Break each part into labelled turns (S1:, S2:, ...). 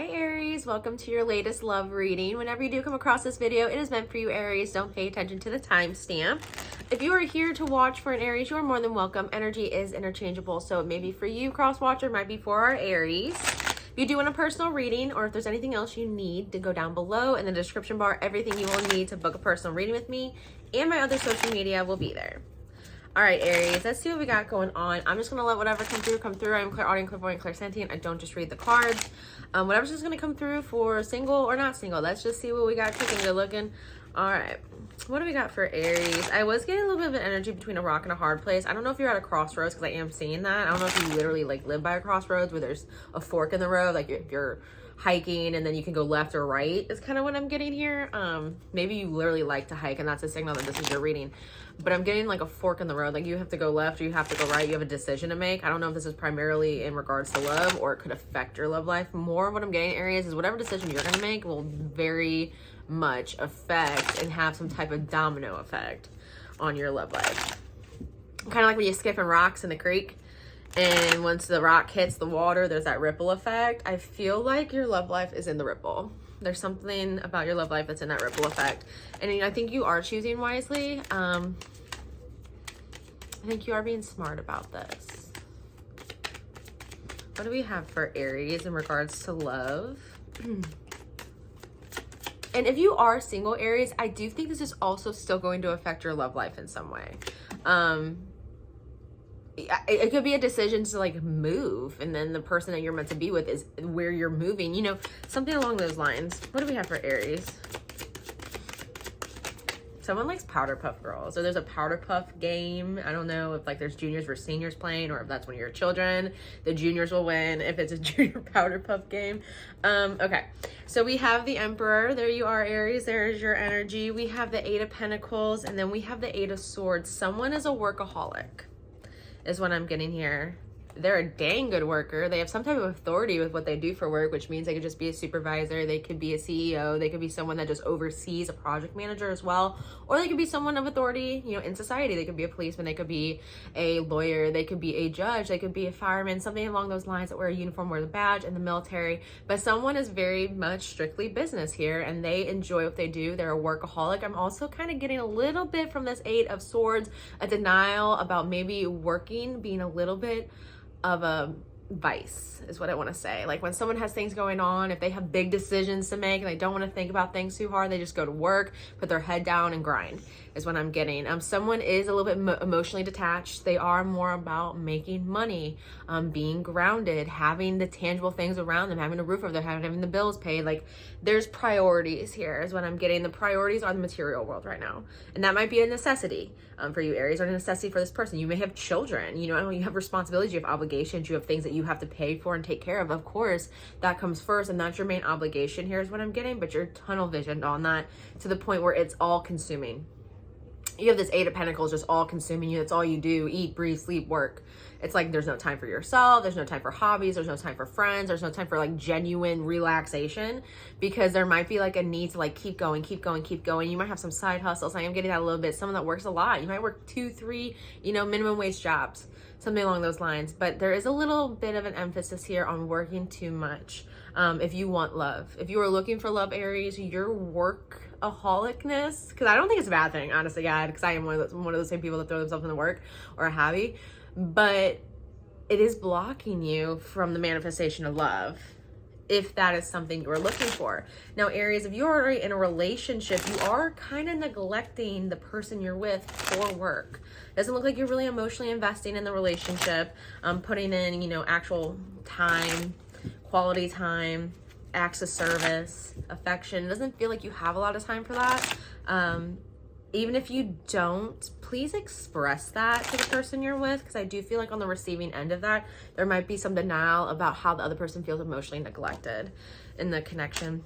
S1: Hi Aries, welcome to your latest love reading. Whenever you do come across this video, it is meant for you Aries. Don't pay attention to the timestamp. If you are here to watch for an Aries, you are more than welcome. Energy is interchangeable, so it may be for you, cross watcher, might be for our Aries. If you do want a personal reading, or if there's anything else you need, to go down below in the description bar. Everything you will need to book a personal reading with me and my other social media will be there. All right, Aries, let's see what we got going on. I'm just going to let whatever come through. I'm clairaudient, clairvoyant, clairsentient. I don't just read the cards. Whatever's just going to come through for single or not single. Let's just see what we got cooking, good looking. All right, what do we got for Aries? I was getting a little bit of an energy between a rock and a hard place. I don't know if you're at a crossroads, because I am seeing that. I don't know if you literally like live by a crossroads where there's a fork in the road, like if you're hiking and then you can go left or right is kind of what I'm getting here. Maybe you literally like to hike and that's a signal that this is your reading, but I'm getting like a fork in the road, like you have to go left or you have to go right. You have a decision to make. I don't know if this is primarily in regards to love or it could affect your love life. More what I'm getting, Aries, is whatever decision you're going to make will very much affect and have some type of domino effect on your love life. Kind of like when you're skipping rocks in the creek, and once the rock hits the water, there's that ripple effect. I feel like your love life is in the ripple. There's something about your love life that's in that ripple effect. And I think you are choosing wisely. I think you are being smart about this. What do we have for Aries in regards to love? And if you are single, Aries, I do think this is also still going to affect your love life in some way. It could be a decision to like move, and then the person that you're meant to be with is where you're moving, you know, something along those lines. What do we have for Aries? Someone likes powder puff girls, or there's a powder puff game. I don't know if like there's juniors versus seniors playing, or if that's when you're children, the juniors will win if it's a junior powder puff game. Okay, so we have the Emperor. There you are, Aries. There's your energy. We have the Eight of Pentacles, and then we have the Eight of Swords. Someone is a workaholic is what I'm getting here. They're a dang good worker. They have some type of authority with what they do for work, which means they could just be a supervisor. They could be a CEO. They could be someone that just oversees a project manager as well. Or they could be someone of authority, you know, in society. They could be a policeman. They could be a lawyer. They could be a judge. They could be a fireman, something along those lines, that wear a uniform, wear the badge in the military. But someone is very much strictly business here, and they enjoy what they do. They're a workaholic. I'm also kind of getting a little bit from this Eight of Swords, a denial about maybe working being a little bit of a vice is what I want to say. Like when someone has things going on, if they have big decisions to make and they don't want to think about things too hard, they just go to work, put their head down and grind is what I'm getting. Someone is a little bit emotionally detached. They are more about making money, being grounded, having the tangible things around them, having a roof over their head, having the bills paid. Like there's priorities here is what I'm getting. The priorities are the material world right now. And that might be a necessity for you, Aries, or a necessity for this person. You may have children, you know, you have responsibilities, you have obligations, you have things that you have to pay for and take care of. Of course, that comes first, and that's your main obligation here is what I'm getting, but you're tunnel visioned on that to the point where it's all consuming. You have this Eight of Pentacles just all consuming you. That's all you do: eat, breathe, sleep, work. It's like there's no time for yourself. There's no time for hobbies. There's no time for friends. There's no time for like genuine relaxation, because there might be like a need to like keep going, keep going, keep going. You might have some side hustles. I am getting that a little bit. Someone that works a lot. You might work 2, 3, you know, minimum wage jobs, something along those lines. But there is a little bit of an emphasis here on working too much. If you want love, if you are looking for love, Aries, your workaholicness, because I don't think it's a bad thing, honestly, God, because I am one of those same people that throw themselves into work or a hobby, but it is blocking you from the manifestation of love, if that is something you're looking for. Now, Aries, if you're already in a relationship, you are kind of neglecting the person you're with for work. Doesn't look like you're really emotionally investing in the relationship, putting in, you know, actual time, quality time, acts of service, affection. It doesn't feel like you have a lot of time for that. Even if you don't, please express that to the person you're with, because I do feel like on the receiving end of that, there might be some denial about how the other person feels emotionally neglected in the connection.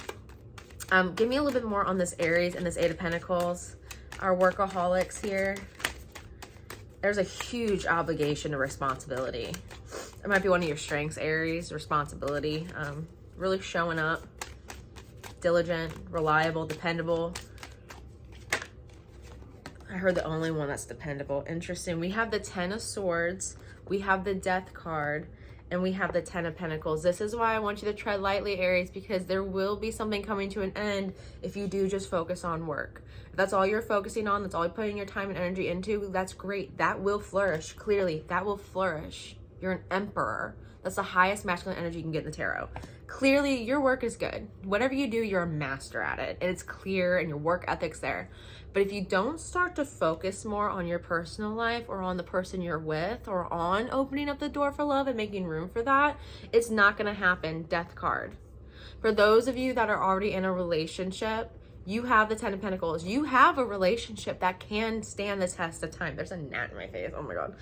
S1: Give me a little bit more on this Aries and this Eight of Pentacles. Our workaholics here. There's a huge obligation to responsibility. It might be one of your strengths, Aries, responsibility. Really showing up, diligent, reliable, dependable. I heard the only one that's dependable. Interesting. We have the Ten of Swords. We have the Death card. and we have the 10 of Pentacles. This is why I want you to tread lightly, Aries, because there will be something coming to an end if you do just focus on work. If that's all you're focusing on, that's all you're putting your time and energy into, that's great. That will flourish. Clearly, that will flourish. You're an emperor. That's the highest masculine energy you can get in the tarot. Clearly, your work is good. Whatever you do, you're a master at it. And it's clear, and your work ethic's there. But if you don't start to focus more on your personal life or on the person you're with or on opening up the door for love and making room for that, it's not going to happen. Death card. For those of you that are already in a relationship, you have the 10 of Pentacles. You have a relationship that can stand the test of time. There's a gnat in my face. Oh my God.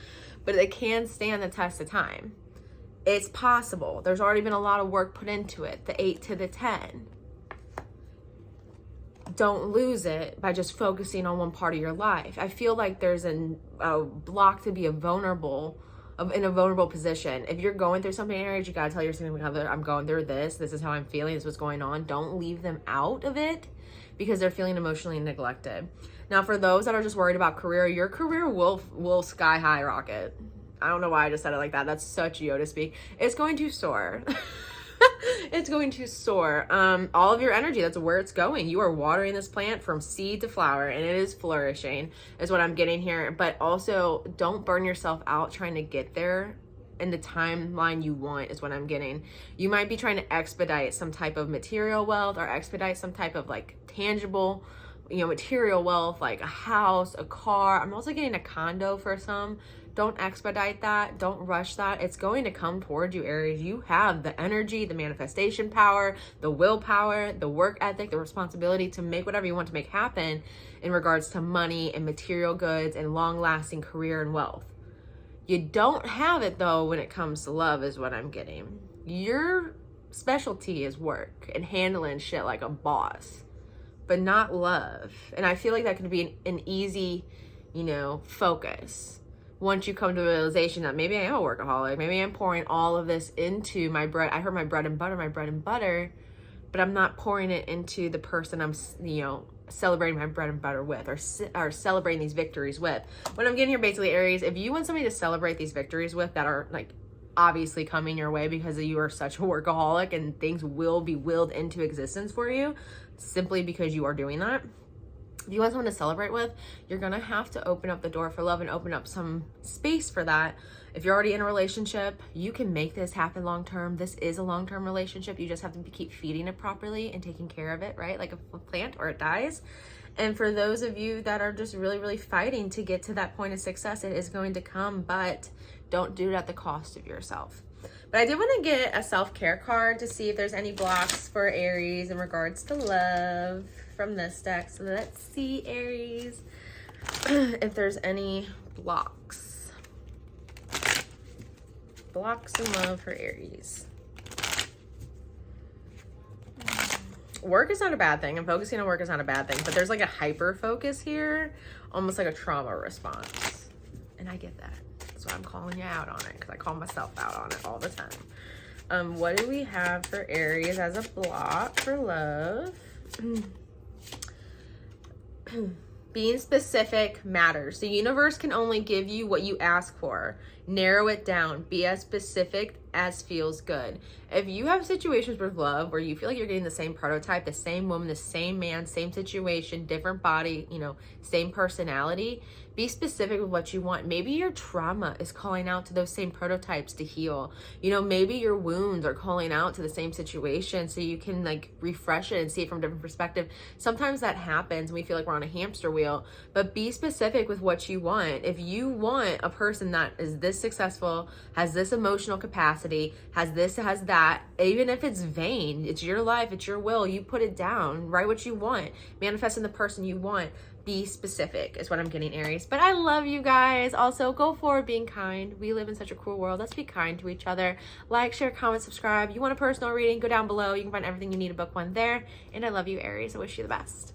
S1: But it can stand the test of time. It's possible. There's already been a lot of work put into it. The 8 to the 10. Don't lose it by just focusing on one part of your life. I feel like there's a block to be in a vulnerable position. If you're going through something in Aries, you gotta tell your significant other, I'm going through this. This is how I'm feeling. This is what's going on. Don't leave them out of it because they're feeling emotionally neglected. Now, for those that are just worried about career, your career will sky high rocket. I don't know why I just said it like that. That's such Yoda speak. It's going to soar. It's going to soar. All of your energy, that's where it's going. You are watering this plant from seed to flower, and it is flourishing, is what I'm getting here. But also, don't burn yourself out trying to get there in the timeline you want, is what I'm getting. You might be trying to expedite some type of material wealth or expedite some type of like tangible, material wealth, like a house, a car. I'm also getting a condo for some. Don't expedite that. Don't rush that. It's going to come towards you, Aries. You have the energy, the manifestation power, the willpower, the work ethic, the responsibility to make whatever you want to make happen in regards to money and material goods and long-lasting career and wealth. You don't have it, though, when it comes to love, is what I'm getting. Your specialty is work and handling shit like a boss, but not love. And I feel like that could be an easy, focus. Once you come to the realization that maybe I am a workaholic, maybe I'm pouring all of this into my bread. I heard my bread and butter, but I'm not pouring it into the person I'm, celebrating my bread and butter with or celebrating these victories with. What I'm getting here, basically, Aries, if you want somebody to celebrate these victories with that are like obviously coming your way because you are such a workaholic and things will be willed into existence for you simply because you are doing that. If you want someone to celebrate with, you're going to have to open up the door for love and open up some space for that. If you're already in a relationship, you can make this happen long-term. This is a long-term relationship. You just have to keep feeding it properly and taking care of it, right? Like a plant, or it dies. And for those of you that are just really, really fighting to get to that point of success, it is going to come, but don't do it at the cost of yourself. But I did want to get a self-care card to see if there's any blocks for Aries in regards to love from this deck. So let's see, Aries, if there's any blocks. Blocks in love for Aries. Work is not a bad thing, and focusing on work is not a bad thing, but there's like a hyper focus here, almost like a trauma response. And I get that. That's why I'm calling you out on it, because I call myself out on it all the time. What do we have for Aries as a block for love? Being specific matters. The universe can only give you what you ask for. Narrow it down. Be as specific as feels good. If you have situations with love where you feel like you're getting the same prototype, the same woman, the same man, same situation, different body, same personality, be specific with what you want. Maybe your trauma is calling out to those same prototypes to heal. Maybe your wounds are calling out to the same situation so you can like refresh it and see it from a different perspective. Sometimes that happens and we feel like we're on a hamster wheel, but be specific with what you want. If you want a person that is this successful, has this emotional capacity, has this, has that, even if it's vain, it's your life, it's your will, you put it down, write what you want, manifest in the person you want. Be specific is what I'm getting, Aries. But I love you guys. Also, go forward being kind. We live in such a cruel world. Let's be kind to each other. Like, share, comment, subscribe. You want a personal reading, go down below. You can find everything you need in book one there. And I love you, Aries. I wish you the best.